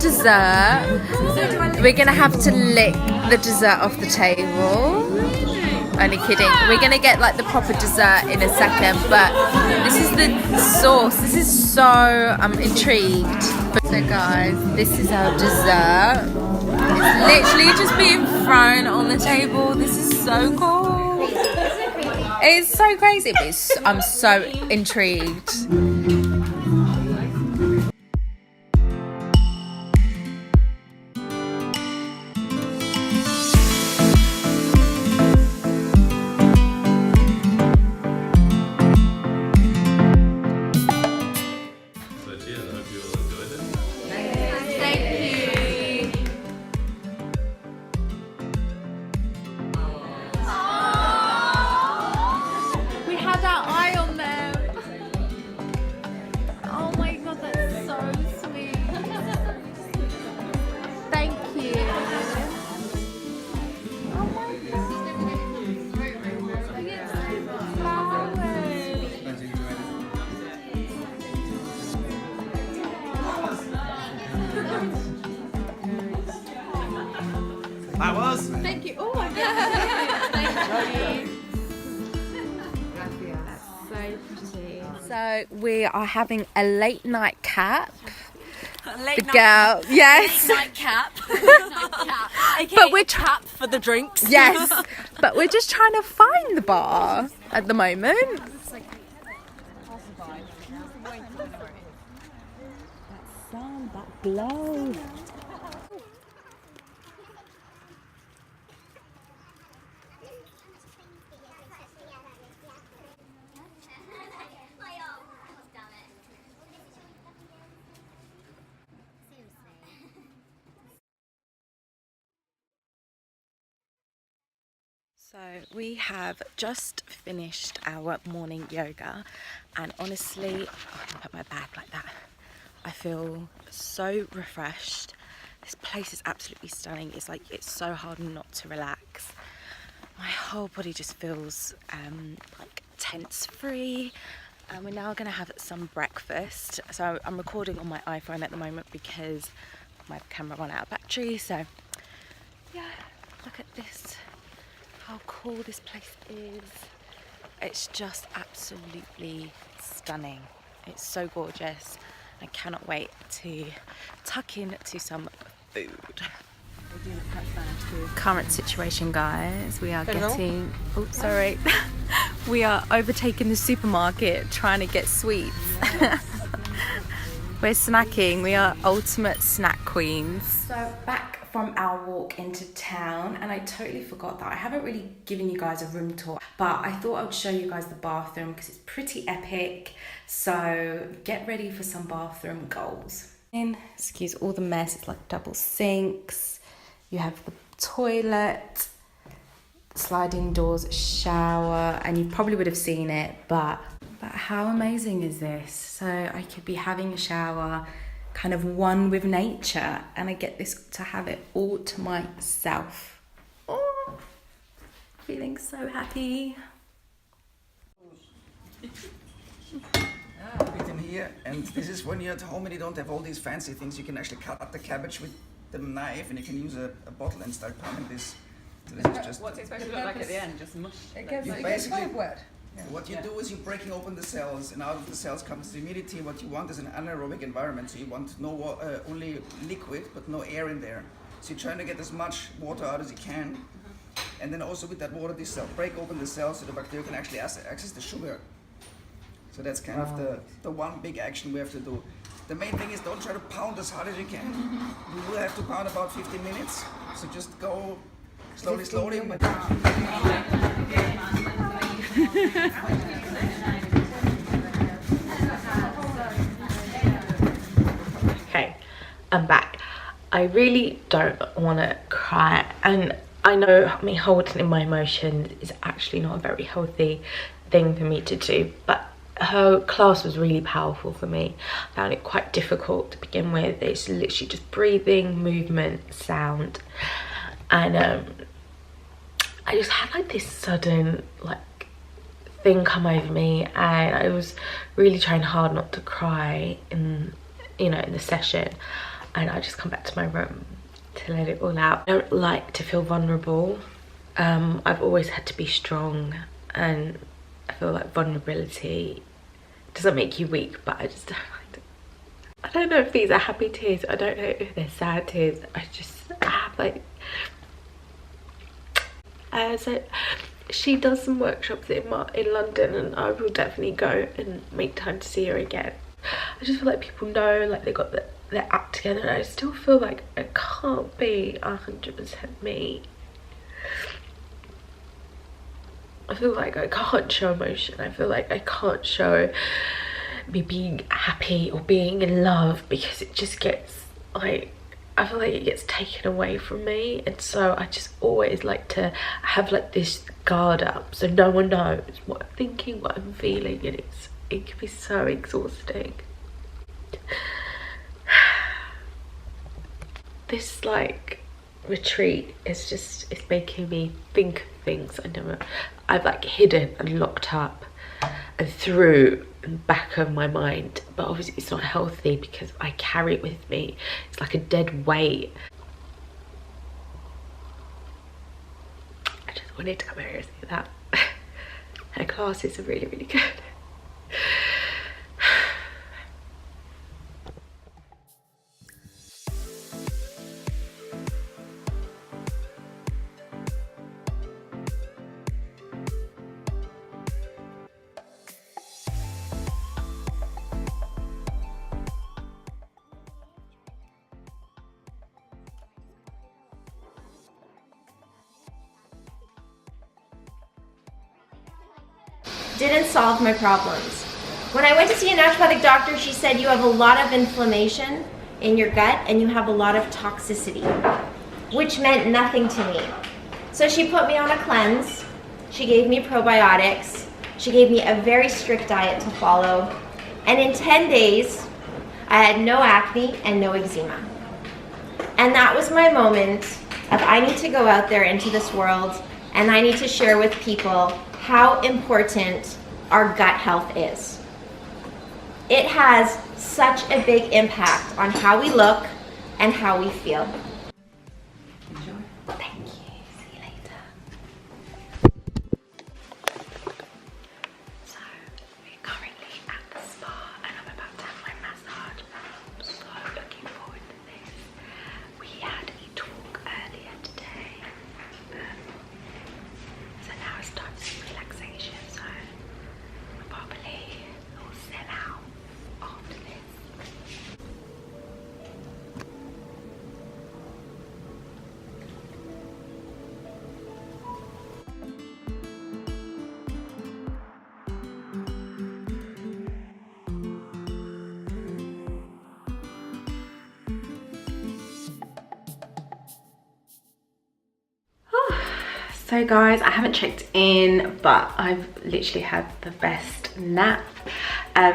dessert. We're gonna have to lick the dessert off the table. Only kidding. We're gonna get like the proper dessert in a second, but this is the sauce. This is so, I'm intrigued. So guys, this is our dessert. It's literally just being thrown on the table. This is so cool. It's so crazy, but I'm so intrigued. Thank you. Oh my god. Thank you. So pretty. So we are having a late night cap. Late Girl, yes. night cap. But we're cap for the drinks. Yes, but we're just trying to find the bar at the moment. That sound, that glow. So we have just finished our morning yoga, and honestly, I can put my bag like that. I feel so refreshed. This place is absolutely stunning. It's like, it's so hard not to relax. My whole body just feels like tense free. And we're now gonna have some breakfast. So I'm recording on my iPhone at the moment because my camera ran out of battery. So yeah, look at this. How cool this place is. It's just absolutely stunning. It's so gorgeous. I cannot wait to tuck in to some food. Current situation, guys. We are getting, oh sorry, we are overtaking the supermarket trying to get sweets. We're snacking. We are ultimate snack queens. So back from our walk into town, and I totally forgot that I haven't really given you guys a room tour, but I thought I would show you guys the bathroom because it's pretty epic. So get ready for some bathroom goals. And excuse all the mess. It's like double sinks. You have the toilet, sliding doors, shower, and you probably would have seen it, but how amazing is this? So I could be having a shower, kind of one with nature, and I get this to have it all to myself. Oh, feeling so happy. Put in here, and this is when you're at home and you don't have all these fancy things. You can actually cut up the cabbage with the knife, and you can use a bottle and start pounding this. So this is just. What's it supposed to look like at the end? Just mush. You basically, what you do is you're breaking open the cells, and out of the cells comes the humidity. What you want is an anaerobic environment, so you want no only liquid but no air in there. So you're trying to get as much water out as you can, and then also with that water, this cell break open the cells so the bacteria can actually access the sugar. So that's kind of the one big action we have to do. The main thing is don't try to pound as hard as you can. You will have to pound about 15 minutes. So just go slowly, slowly. Okay, I'm back. I really don't want to cry, and I know me holding in my emotions is actually not a very healthy thing for me to do, but her class was really powerful for me. I found it quite difficult to begin with. It's literally just breathing, movement, sound, and I just had like this sudden like thing come over me, and I was really trying hard not to cry in the session, and I just come back to my room to let it all out. I don't like to feel vulnerable. I've always had to be strong, and I feel like vulnerability doesn't make you weak, but I just don't like it. I don't know if these are happy tears, I don't know if they're sad tears. I have like so she does some workshops in London, and I will definitely go and make time to see her again. I just feel like people know, like, they got their act together, and I still feel like I can't be 100% me. I feel like I can't show emotion. I feel like I can't show me being happy or being in love, because it just gets like, I feel like it gets taken away from me. And so I just always like to have like this guard up so no one knows what I'm thinking, what I'm feeling, and it can be so exhausting. This like retreat is just, it's making me think of things I've like hidden and locked up and threw in the back of my mind, but obviously it's not healthy because I carry it with me. It's like a dead weight. I just wanted to come here and say that. Her classes are really, really good. Didn't solve my problems. When I went to see a naturopathic doctor, she said you have a lot of inflammation in your gut and you have a lot of toxicity, which meant nothing to me. So she put me on a cleanse, she gave me probiotics, she gave me a very strict diet to follow, and in 10 days, I had no acne and no eczema. And that was my moment of, I need to go out there into this world and I need to share with people how important our gut health is. It has such a big impact on how we look and how we feel. Enjoy. Thank you. See you later. So we're currently at the spa and I'm about to have my massage. I'm so looking forward to this. We had a talk earlier today. So now it's time for some relaxation, so probably we'll zen out after this. So guys, I haven't checked in, but I've literally had the best nap.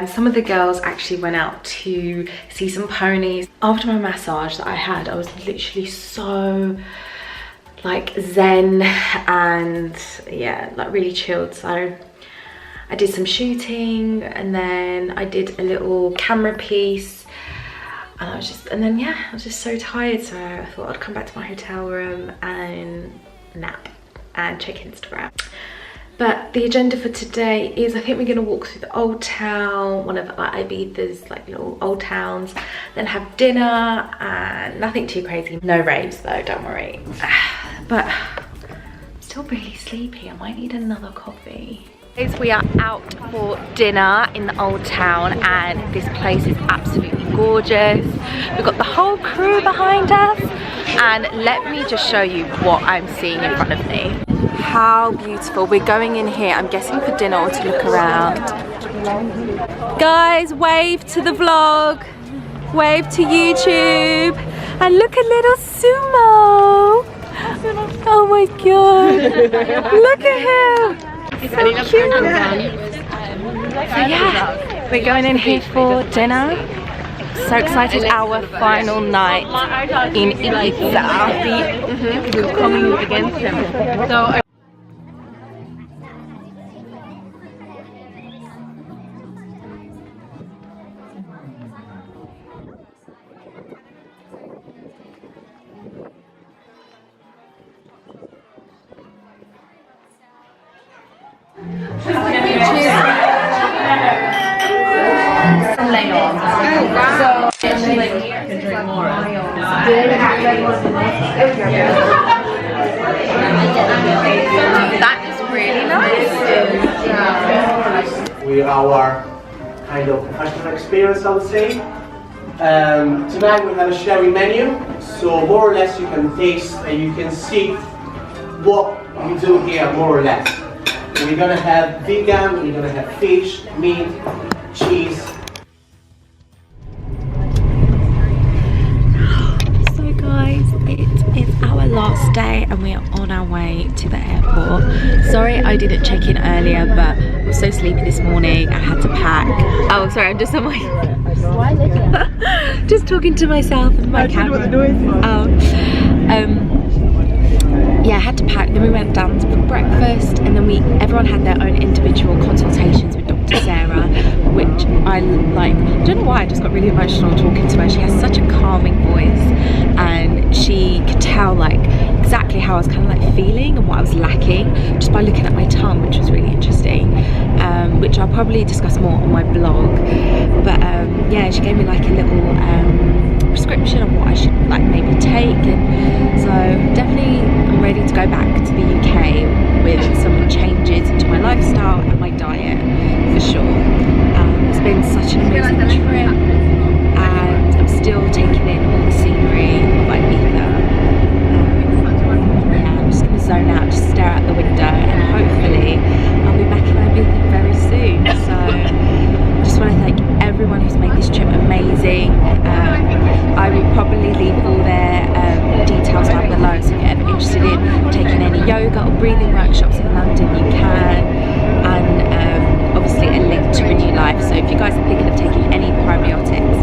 Some of the girls actually went out to see some ponies. After my massage that I had, I was literally so like zen and yeah, like really chilled. So I did some shooting and then I did a little camera piece. And I was just so tired, so I thought I'd come back to my hotel room and nap and check Instagram. But the agenda for today is, I think we're gonna walk through the old town, one of like Ibiza's like little old towns, then have dinner, and nothing too crazy. No raves though, don't worry. But I'm still really sleepy. I might need another coffee. We are out for dinner in the old town and this place is absolutely gorgeous. We've got the whole crew behind us and let me just show you what I'm seeing in front of me. How beautiful. We're going in here, I'm guessing for dinner or to look around. Guys, wave to the vlog. Wave to YouTube. And look at little Sumo. Oh my god. Look at him. So cute. So yeah, we're going in here for dinner. So excited, our final night in Ibiza. We're coming against him. So stay on. So actually, can drink more. That is really nice. With our kind of professional experience, I would say. Tonight we have a sharing menu, so more or less you can taste and you can see what we do here, more or less. We're gonna have vegan, we're gonna have fish, meat, cheese. So guys, it is our last day and we are on our way to the airport. Sorry I didn't check in earlier, but I was so sleepy this morning. I had to pack. Oh, sorry, I'm just on my just talking to myself and my camera. Yeah, I had to pack. Then we went down for breakfast, and then everyone had their own individual consultations with Dr. Sarah, which I like. I don't know why, I just got really emotional talking to her. She has such a calming voice, and she could tell like exactly how I was kind of like feeling and what I was lacking just by looking at my tongue, which was really interesting. Which I'll probably discuss more on my blog. But yeah, she gave me like a little prescription of what I should like maybe take, and so definitely I'm ready to go back to the UK with some changes into my lifestyle and my diet for sure. It's been such an amazing trip, and I'm still taking in all the scenery of Ibiza. Yeah, I'm just gonna zone out, just stare out the window, and hopefully I'll be back in Ibiza very soon. So I just want to thank everyone who's made this trip amazing. I will probably leave all their details down below, so if you're ever interested in taking any yoga or breathing workshops in London, you can, and obviously a link to Renew Life. So if you guys are thinking of taking any probiotics,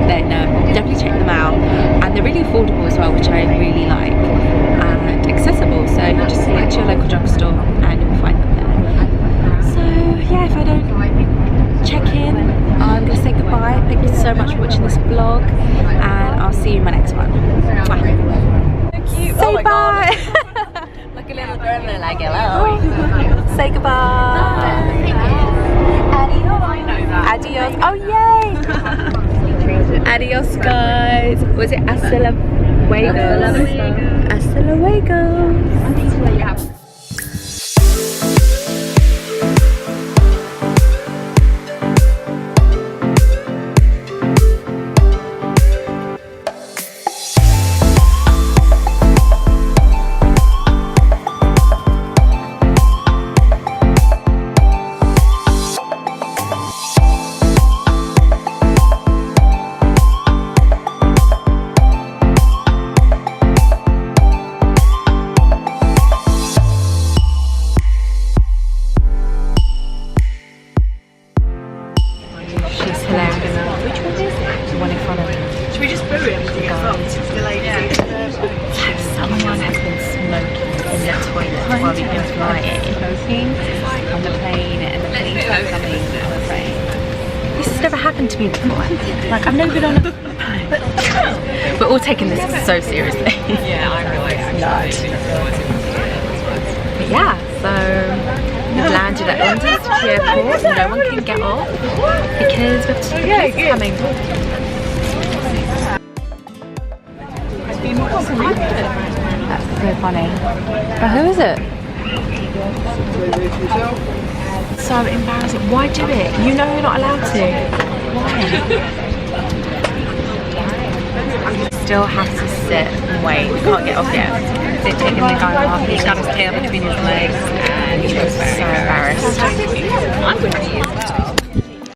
then definitely check them out, and they're really affordable as well, which I really like, and accessible, so you just head to your local drugstore and you'll find them there. So yeah, if I don't check in, I'm going to say goodbye. Thank you so much for watching this vlog, and I'll see you in my next one. Say bye. Like a little gremlin, like hello. Say goodbye. Adios. Oh yay. Adios guys. Was it hasta luego? Hasta luego. Someone has been smoking in the toilet while we've been flying. Smoking on the plane, and the police are coming on the plane. This has never happened to me before. Like, I've never been on a plane. We're all taking this so seriously. Yeah, I realise But yeah, so we've landed at London City Airport. No one can get off because the police are coming. That's so funny. But who is it? So embarrassing. Why do it? You know you're not allowed to. Why? I still have to sit and wait. We can't get off yet. They're taking the guy off. He's got his tail between his legs and he looks so embarrassed. I'm going to use it.